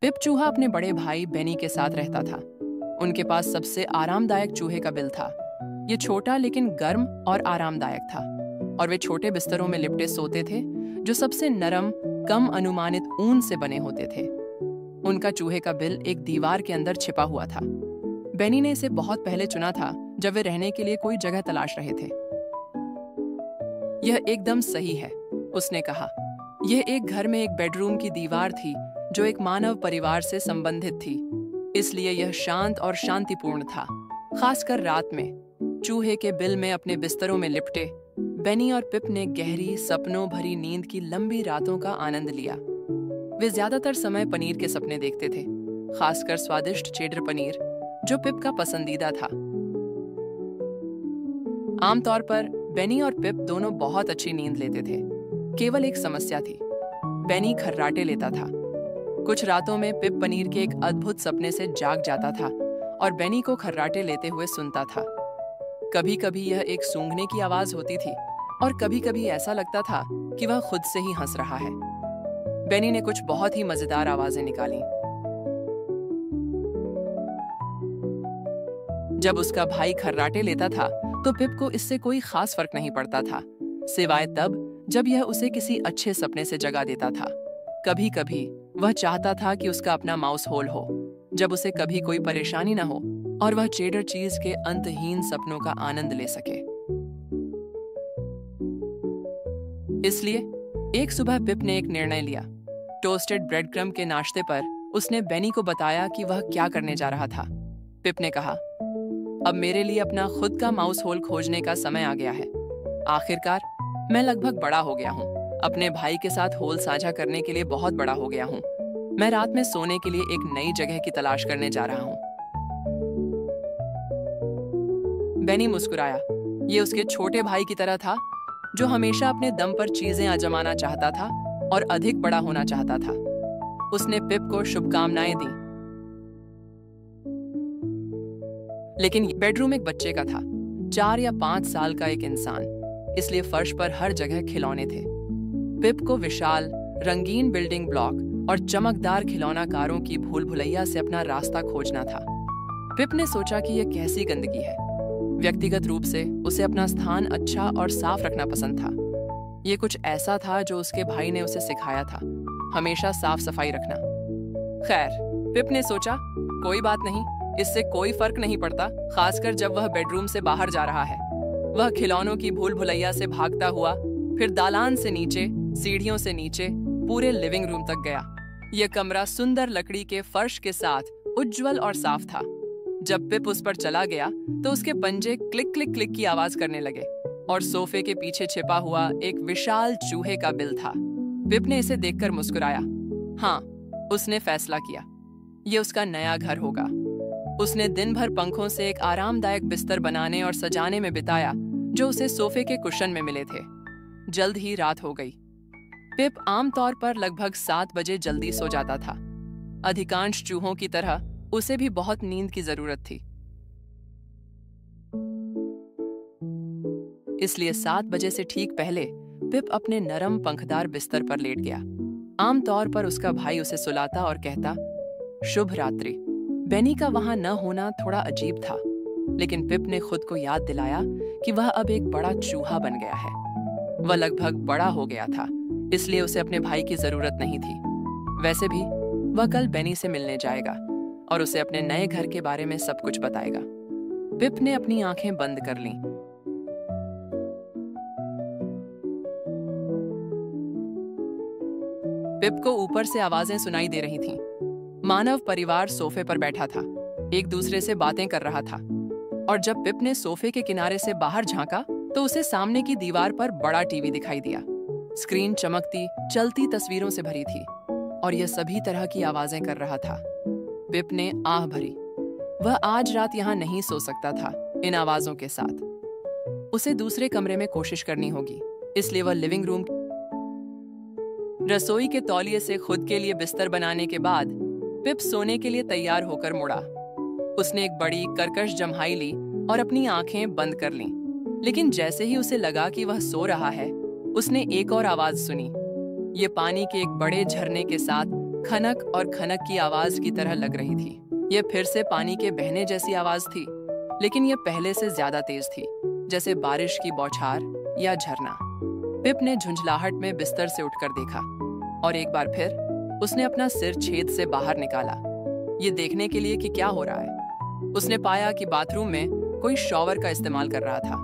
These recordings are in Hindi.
पिप चूहा अपने बड़े भाई बेनी के साथ रहता था। उनके पास सबसे आरामदायक चूहे का बिल था। ये छोटा लेकिन गर्म और आरामदायक था, और वे छोटे बिस्तरों में लिपटे सोते थे जो सबसे नरम, कम अनुमानित ऊन से बने होते थे। उनका चूहे का बिल एक दीवार के अंदर छिपा हुआ था। बेनी ने इसे बहुत पहले चुना था, जब वे रहने के लिए कोई जगह तलाश रहे थे। यह एकदम सही है, उसने कहा। यह एक घर में एक बेडरूम की दीवार थी जो एक मानव परिवार से संबंधित थी, इसलिए यह शांत और शांतिपूर्ण था। खासकर रात में चूहे के बिल में अपने बिस्तरों में लिपटे बेनी और पिप ने गहरी, सपनों भरी नींद की लंबी रातों का आनंद लिया। वे ज्यादातर समय पनीर के सपने देखते थे, खासकर स्वादिष्ट चेडर पनीर जो पिप का पसंदीदा था। आमतौर पर बेनी और पिप दोनों बहुत अच्छी नींद लेते थे। केवल एक समस्या थी, बेनी खर्राटे लेता था। कुछ रातों में पिप पनीर के एक अद्भुत सपने से जाग जाता था और बेनी को खर्राटे लेते हुए सुनता था। कभी कभी यह एक सूंघने की आवाज होती थी और कभी कभी ऐसा लगता था कि वह खुद से ही हंस रहा है। बेनी ने कुछ बहुत ही मजेदार आवाजें निकाली। जब उसका भाई खर्राटे लेता था तो पिप को इससे कोई खास फर्क नहीं पड़ता था, सिवाय तब जब यह उसे किसी अच्छे सपने से जगा देता था। कभी कभी वह चाहता था कि उसका अपना माउस होल हो, जब उसे कभी कोई परेशानी न हो और वह चेडर चीज के अंतहीन सपनों का आनंद ले सके। इसलिए एक सुबह पिप ने एक निर्णय लिया। टोस्टेड ब्रेड क्रम्ब के नाश्ते पर उसने बेनी को बताया कि वह क्या करने जा रहा था। पिप ने कहा, अब मेरे लिए अपना खुद का माउस होल खोजने का समय आ गया है। आखिरकार मैं लगभग बड़ा हो गया हूँ। अपने भाई के साथ होल साझा करने के लिए बहुत बड़ा हो गया हूँ। मैं रात में सोने के लिए एक नई जगह की तलाश करने जा रहा हूँ। बेनी मुस्कुराया। ये उसके छोटे भाई की तरह था, जो हमेशा अपने दम पर चीजें आजमाना चाहता था और अधिक बड़ा होना चाहता था। उसने पिप को शुभकामनाएं दी। लेकिन बेडरूम एक बच्चे का था, 4 या 5 साल का एक इंसान, इसलिए फर्श पर हर जगह खिलौने थे। पिप को विशाल, रंगीन बिल्डिंग ब्लॉक और चमकदार खिलौना कारों की भूल भुलैया से अपना रास्ता खोजना था। पिप ने सोचा कि यह कैसी गंदगी है। व्यक्तिगत रूप से उसे अपना स्थान अच्छा और साफ रखना पसंद था। यह कुछ ऐसा था जो उसके भाई ने उसे सिखाया था, हमेशा साफ सफाई रखना। खैर, पिप ने सोचा, कोई बात नहीं, इससे कोई फर्क नहीं पड़ता, खासकर जब वह बेडरूम से बाहर जा रहा है। वह खिलौनों की भूल भुलैया से भागता हुआ फिर दालान से नीचे, सीढ़ियों से नीचे, पूरे लिविंग रूम तक गया। यह कमरा सुंदर लकड़ी के फर्श के साथ उज्जवल और साफ था। जब पिप उस पर चला गया तो उसके पंजे क्लिक क्लिक क्लिक की आवाज करने लगे और सोफे के पीछे छिपा हुआ एक विशाल चूहे का बिल था। पिप ने इसे देखकर मुस्कुराया। हाँ, उसने फैसला किया, यह उसका नया घर होगा। उसने दिन भर पंखों से एक आरामदायक बिस्तर बनाने और सजाने में बिताया, जो उसे सोफे के कुशन में मिले थे। जल्द ही रात हो गई। पिप आमतौर पर लगभग 7 बजे जल्दी सो जाता था। अधिकांश चूहों की तरह उसे भी बहुत नींद की जरूरत थी, इसलिए 7 बजे से ठीक पहले पिप अपने नरम पंखदार बिस्तर पर लेट गया। आमतौर पर उसका भाई उसे सुलाता और कहता, शुभ रात्रि। बेनी का वहां न होना थोड़ा अजीब था, लेकिन पिप ने खुद को याद दिलाया कि वह अब एक बड़ा चूहा बन गया है। वह लगभग बड़ा हो गया था, इसलिए उसे अपने भाई की जरूरत नहीं थी। वैसे भी वह कल बेनी से मिलने जाएगा और उसे अपने नए घर के बारे में सब कुछ बताएगा। पिप ने अपनी आंखें बंद कर लीं। पिप को ऊपर से आवाजें सुनाई दे रही थीं। मानव परिवार सोफे पर बैठा था, एक दूसरे से बातें कर रहा था, और जब पिप ने सोफे के किनारे से बाहर झांका तो उसे सामने की दीवार पर बड़ा टीवी दिखाई दिया। स्क्रीन चमकती, चलती तस्वीरों से भरी थी और यह सभी तरह की आवाजें कर रहा था। पिप ने आह भरी। वह आज रात यहां नहीं सो सकता था इन आवाजों के साथ। उसे दूसरे कमरे में कोशिश करनी होगी, इसलिए वह लिविंग रूम रसोई के तौलिए से खुद के लिए बिस्तर बनाने के बाद पिप सोने के लिए तैयार होकर मुड़ा। उसने एक बड़ी कर्कश जम्हाई ली और अपनी आंखें बंद कर लीं। लेकिन जैसे ही उसे लगा कि वह सो रहा है, उसने एक और आवाज सुनी। ये पानी के एक बड़े झरने के साथ खनक और खनक की आवाज की तरह लग रही थी। यह फिर से पानी के बहने जैसी आवाज थी, लेकिन यह पहले से ज्यादा तेज थी, जैसे बारिश की बौछार या झरना। पिप ने झुंझलाहट में बिस्तर से उठकर देखा और एक बार फिर उसने अपना सिर छेद से बाहर निकाला, ये देखने के लिए कि क्या हो रहा है। उसने पाया कि बाथरूम में कोई शॉवर का इस्तेमाल कर रहा था।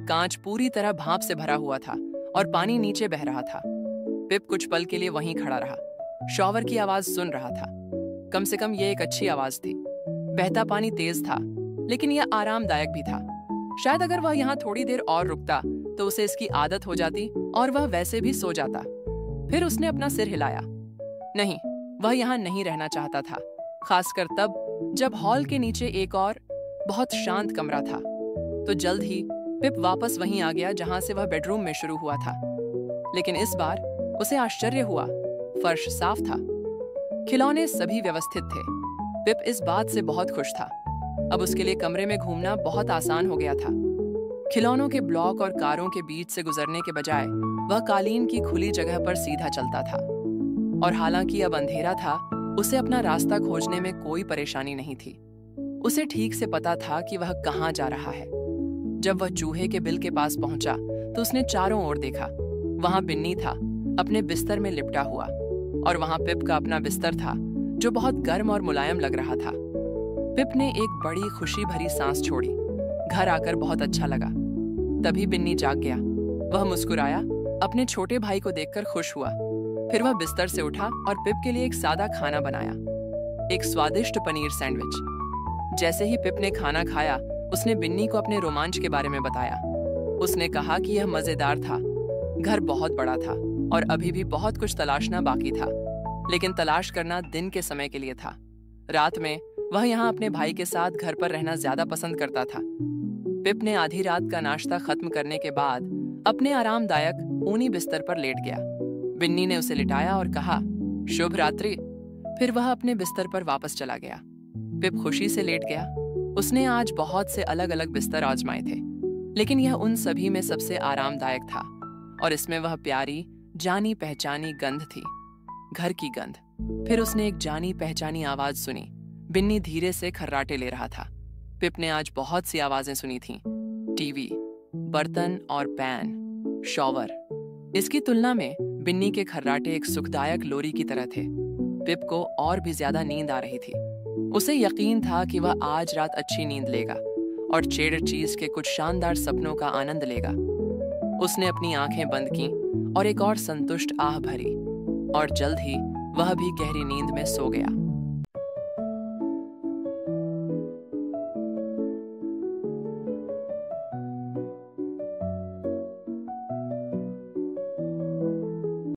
कांच पूरी तरह भाप से भरा हुआ था और पानी नीचे बह रहा था। पिप कुछ पल के लिए वहीं खड़ा रहा, शॉवर की आवाज सुन रहा था। कम से कम ये एक अच्छी आवाज थी। बहता पानी तेज था, लेकिन यह आरामदायक भी था। शायद अगर वह यहाँ थोड़ी देर और रुकता तो उसे इसकी आदत हो जाती और वह वैसे भी सो जाता। फिर उसने अपना सिर हिलाया। नहीं, वह यहाँ नहीं रहना चाहता था, खासकर तब जब हॉल के नीचे एक और बहुत शांत कमरा था। तो जल्द ही पिप वापस वहीं आ गया जहां से वह बेडरूम में शुरू हुआ था। लेकिन इस बार उसे आश्चर्य हुआ, फर्श साफ था, खिलौने सभी व्यवस्थित थे। पिप इस बात से बहुत खुश था। अब उसके लिए कमरे में घूमना बहुत आसान हो गया था। खिलौनों के ब्लॉक और कारों के बीच से गुजरने के बजाय वह कालीन की खुली जगह पर सीधा चलता था। और हालांकि अब अंधेरा था, उसे अपना रास्ता खोजने में कोई परेशानी नहीं थी। उसे ठीक से पता था कि वह कहाँ जा रहा है। जब वह चूहे के बिल के पास पहुंचा तो उसने चारों ओर देखा। वहां बिन्नी था, अपने बिस्तर में लिपटा हुआ, और वहां पिप का अपना बिस्तर था जो बहुत गर्म और मुलायम लग रहा था। पिप ने एक बड़ी खुशी भरी सांस छोड़ी। घर आकर बहुत अच्छा लगा। तभी बिन्नी जाग गया। वह मुस्कुराया, अपने छोटे भाई को देखकर खुश हुआ। फिर वह बिस्तर से उठा और पिप के लिए एक सादा खाना बनाया, एक स्वादिष्ट पनीर सैंडविच। जैसे ही पिप ने खाना खाया, उसने बिन्नी को अपने रोमांच के बारे में बताया। उसने कहा कि यह मजेदार था। घर बहुत बड़ा था और अभी भी बहुत कुछ तलाशना बाकी था, लेकिन तलाश करना दिन के समय के लिए था। रात में वह यहाँ अपने भाई के साथ घर पर रहना ज्यादा पसंद करता था। पिप ने आधी रात का नाश्ता खत्म करने के बाद अपने आरामदायक ऊनी बिस्तर पर लेट गया। बिन्नी ने उसे लिटाया और कहा, शुभ रात्रि। फिर वह अपने बिस्तर पर वापस चला गया। पिप खुशी से लेट गया। उसने आज बहुत से अलग अलग बिस्तर आजमाए थे, लेकिन यह उन सभी में सबसे आरामदायक था, और इसमें वह प्यारी जानी पहचानी गंध थी, घर की गंध। फिर उसने एक जानी पहचानी आवाज सुनी। बिन्नी धीरे से खर्राटे ले रहा था। पिप ने आज बहुत सी आवाजें सुनी थीं, टीवी, बर्तन और पैन, शॉवर। इसकी तुलना में बिन्नी के खर्राटे एक सुखदायक लोरी की तरह थे। पिप को और भी ज्यादा नींद आ रही थी। उसे यकीन था कि वह आज रात अच्छी नींद लेगा और चेडर चीज के कुछ शानदार सपनों का आनंद लेगा। उसने अपनी आंखें बंद की और एक और संतुष्ट आह भरी, और जल्द ही वह भी गहरी नींद में सो गया।